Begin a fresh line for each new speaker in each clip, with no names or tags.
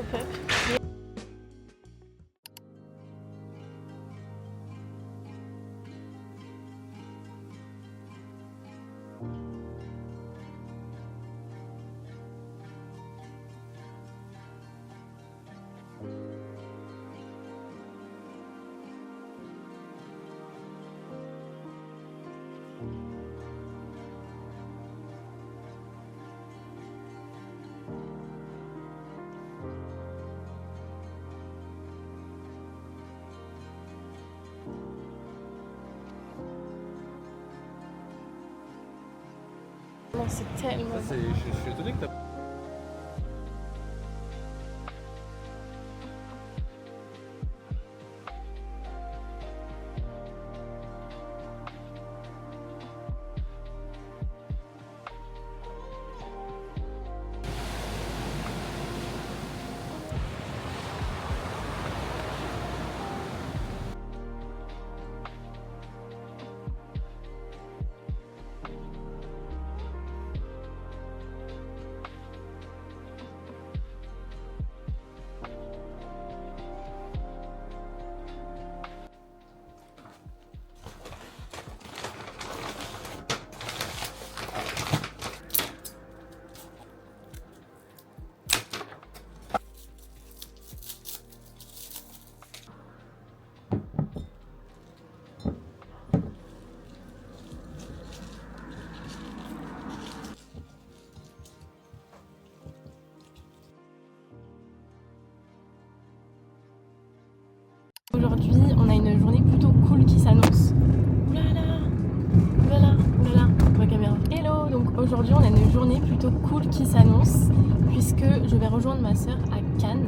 pop-up. C'est tellement bon.
Je suis étonné que t'as...
Aujourd'hui, on a une journée plutôt cool qui s'annonce. Oulala, oulala, oulala, ma caméra. Hello, donc aujourd'hui on a une journée plutôt cool qui s'annonce puisque je vais rejoindre ma soeur à Cannes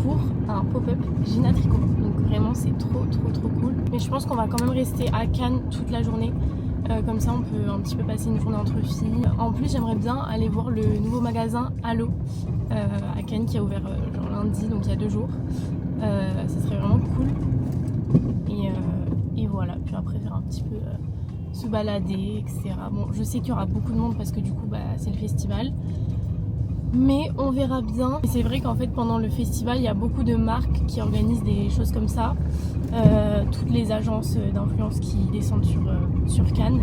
pour un pop-up Gina Tricot. Donc vraiment c'est trop cool. Mais je pense qu'on va quand même rester à Cannes toute la journée. Comme ça on peut un petit peu passer une journée entre filles. En plus j'aimerais bien aller voir le nouveau magasin Allo à Cannes qui a ouvert genre lundi, donc il y a 2 jours. Ça serait vraiment cool. Et voilà, puis après faire un petit peu se balader, etc. Bon, je sais qu'il y aura beaucoup de monde parce que du coup c'est le festival. Mais on verra bien. Et c'est vrai qu'en fait pendant le festival il y a beaucoup de marques qui organisent des choses comme ça. Toutes les agences d'influence qui descendent sur Cannes.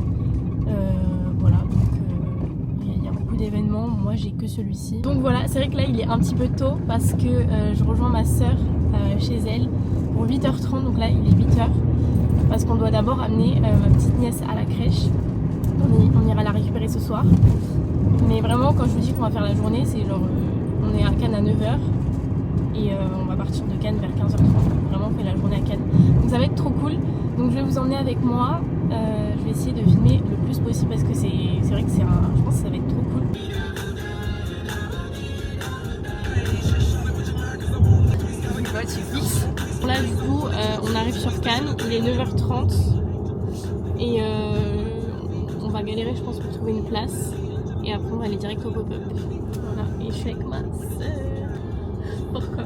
Voilà, donc il y a beaucoup d'événements. Moi j'ai que celui-ci. Donc voilà, c'est vrai que là il est un petit peu tôt parce que je rejoins ma soeur chez elle pour 8h30. Donc là il est 8h parce qu'on doit d'abord amener ma petite nièce à la crèche. On ira la récupérer ce soir. Mais vraiment quand je vous dis qu'on va faire la journée, c'est genre on est à Cannes à 9h et on va partir de Cannes vers 15h30. Vraiment on fait la journée à Cannes. Donc ça va être trop cool. Donc je vais vous emmener avec moi. Je vais essayer de filmer le plus possible parce que c'est vrai que je pense que ça va être trop cool. Là du coup on arrive sur Cannes, il est 9h30 et on va galérer je pense pour trouver une place et après on va aller direct au pop-up. Voilà, et je suis avec ma soeur. Pourquoi?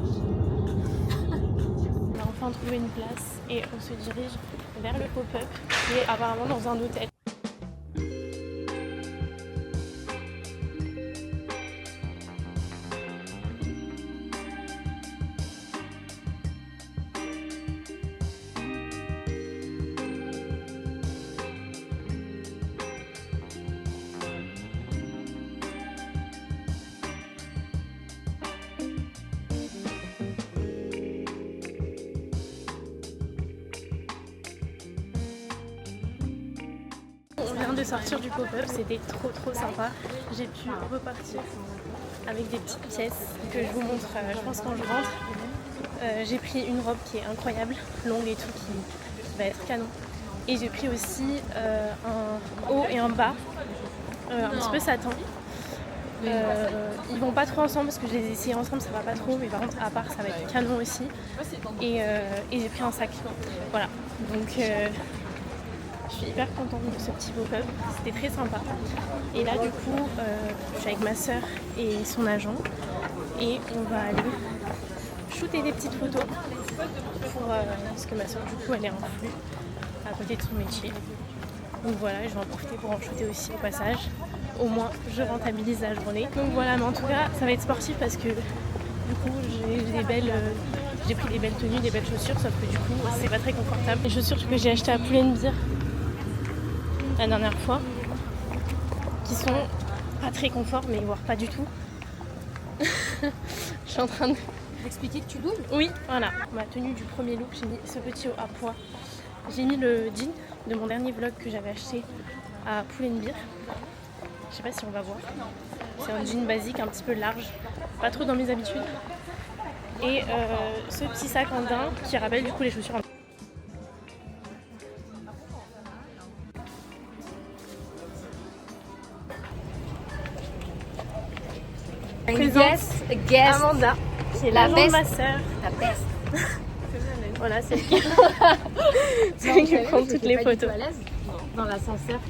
On a enfin trouvé une place et on se dirige vers le pop-up qui est apparemment dans un hôtel. On vient de sortir du pop-up, c'était trop sympa. J'ai pu repartir avec des petites pièces que je vous montre je pense quand je rentre. J'ai pris une robe qui est incroyable, longue et tout, qui va être canon. Et j'ai pris aussi un haut et un bas, un petit peu satin. Ils vont pas trop ensemble parce que je les ai essayés ensemble, ça va pas trop, mais par contre à part ça va être canon aussi. Et j'ai pris un sac. Voilà, donc je suis hyper contente de ce petit pop-up, c'était très sympa. Et là du coup je suis avec ma soeur et son agent et on va aller shooter des petites photos pour, parce que ma soeur du coup elle est en flux à côté de son métier. Donc voilà, je vais en profiter pour en shooter aussi au passage. Au moins je rentabilise la journée. Donc voilà, mais en tout cas ça va être sportif parce que Du coup j'ai pris des belles tenues, des belles chaussures, sauf que du coup c'est pas très confortable. Les chaussures que j'ai achetées à Pull&Bear la dernière fois, qui sont pas très confort, mais voire pas du tout. Je suis en train de...
D'expliquer que tu douilles.
Oui, voilà. Ma tenue du premier look, j'ai mis ce petit haut à pois. J'ai mis le jean de mon dernier vlog que j'avais acheté à Pull&Bear. Je sais pas si on va voir. C'est un jean basique, un petit peu large, pas trop dans mes habitudes. Et ce petit sac en daim qui rappelle du coup les chaussures. Présente
guest.
Amanda, qui est l'agent de ma sœur.
La best.
Voilà, c'est qui prend toutes les photos.
Dans l'ascenseur.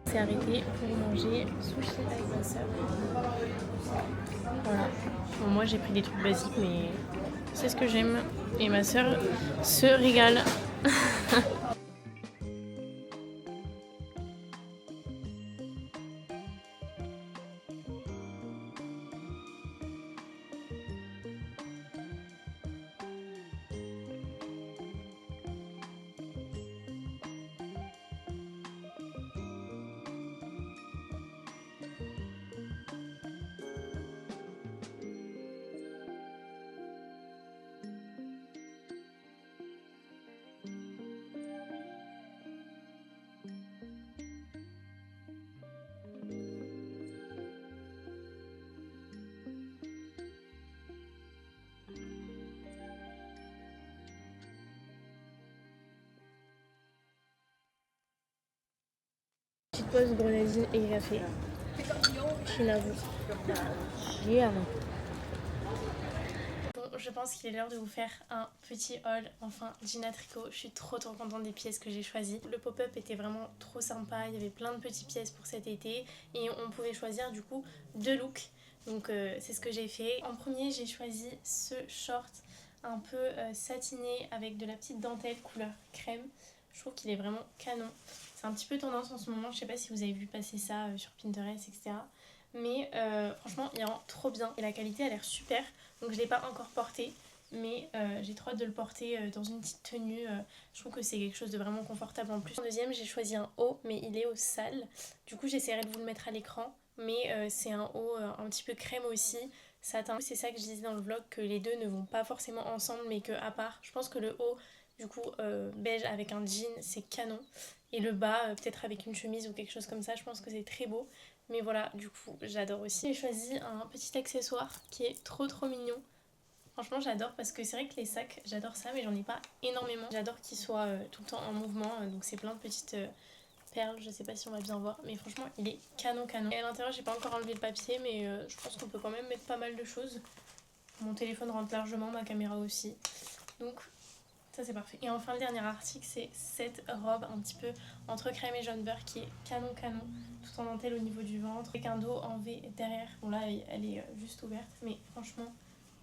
On s'est arrêté pour manger sushi avec ma sœur. Voilà. Bon, moi j'ai pris des trucs basiques, mais c'est ce que j'aime. Et ma sœur se régale. Petite pause grenadine et café. Je l'avoue. Bon, je pense qu'il est l'heure de vous faire un petit haul, enfin Gina Tricot. Je suis trop contente des pièces que j'ai choisies. Le pop-up était vraiment trop sympa, il y avait plein de petites pièces pour cet été et on pouvait choisir du coup 2 looks. Donc c'est ce que j'ai fait. En premier j'ai choisi ce short un peu satiné avec de la petite dentelle couleur crème. Je trouve qu'il est vraiment canon. C'est un petit peu tendance en ce moment, je sais pas si vous avez vu passer ça sur Pinterest, etc. Mais franchement il rend trop bien et la qualité a l'air super. Donc je ne l'ai pas encore porté, mais j'ai trop hâte de le porter dans une petite tenue. Je trouve que c'est quelque chose de vraiment confortable en plus. En deuxième j'ai choisi un haut, mais il est au sale. Du coup j'essaierai de vous le mettre à l'écran. Mais c'est un haut un petit peu crème aussi, satin. C'est ça que je disais dans le vlog, que les deux ne vont pas forcément ensemble, mais que à part. Je pense que le haut du coup beige avec un jean c'est canon. Et le bas peut-être avec une chemise ou quelque chose comme ça, je pense que c'est très beau. Mais voilà, du coup j'adore aussi. J'ai choisi un petit accessoire qui est trop mignon. Franchement j'adore parce que c'est vrai que les sacs j'adore ça, mais j'en ai pas énormément. J'adore qu'ils soient tout le temps en mouvement, donc c'est plein de petites perles, je sais pas si on va bien voir, mais franchement il est canon. Et à l'intérieur j'ai pas encore enlevé le papier, mais je pense qu'on peut quand même mettre pas mal de choses. Mon téléphone rentre largement, ma caméra aussi, donc ça c'est parfait. Et enfin le dernier article c'est cette robe un petit peu entre crème et jaune beurre qui est canon, tout en dentelle au niveau du ventre, avec un dos en V derrière. Bon là elle est juste ouverte, mais franchement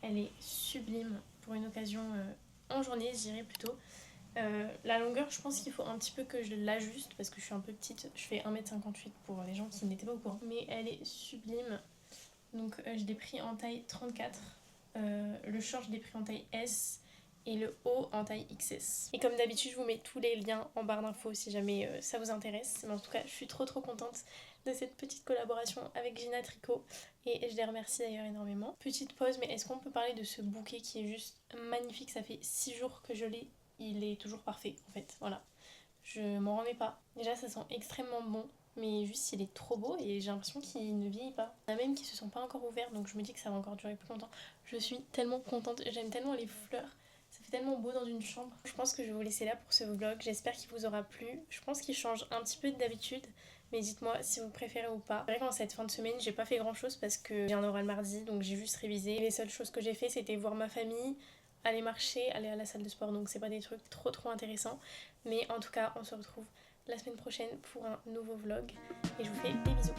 elle est sublime pour une occasion en journée, je dirais plutôt. La longueur, je pense qu'il faut un petit peu que je l'ajuste parce que je suis un peu petite. Je fais 1m58 pour les gens qui n'étaient pas au courant. Mais elle est sublime. Donc je l'ai pris en taille 34. Le short, je l'ai pris en taille S. Et le haut en taille XS. Et comme d'habitude, je vous mets tous les liens en barre d'infos si jamais ça vous intéresse. Mais en tout cas, je suis trop contente de cette petite collaboration avec Gina Tricot. Et je les remercie d'ailleurs énormément. Petite pause, mais est-ce qu'on peut parler de ce bouquet qui est juste magnifique? Ça fait 6 jours que je l'ai. Il est toujours parfait en fait, voilà. Je m'en remets pas. Déjà ça sent extrêmement bon, mais juste il est trop beau et j'ai l'impression qu'il ne vieillit pas. Il y en a même qui se sont pas encore ouverts, donc je me dis que ça va encore durer plus longtemps. Je suis tellement contente, j'aime tellement les fleurs. Ça fait tellement beau dans une chambre. Je pense que je vais vous laisser là pour ce vlog. J'espère qu'il vous aura plu. Je pense qu'il change un petit peu d'habitude. Mais dites-moi si vous préférez ou pas. C'est vrai qu'en cette fin de semaine, j'ai pas fait grand chose parce que j'ai un oral mardi, donc j'ai juste révisé. Et les seules choses que j'ai fait, c'était voir ma famille, aller marcher, aller à la salle de sport. Donc c'est pas des trucs trop intéressants. Mais en tout cas, on se retrouve la semaine prochaine pour un nouveau vlog. Et je vous fais des bisous.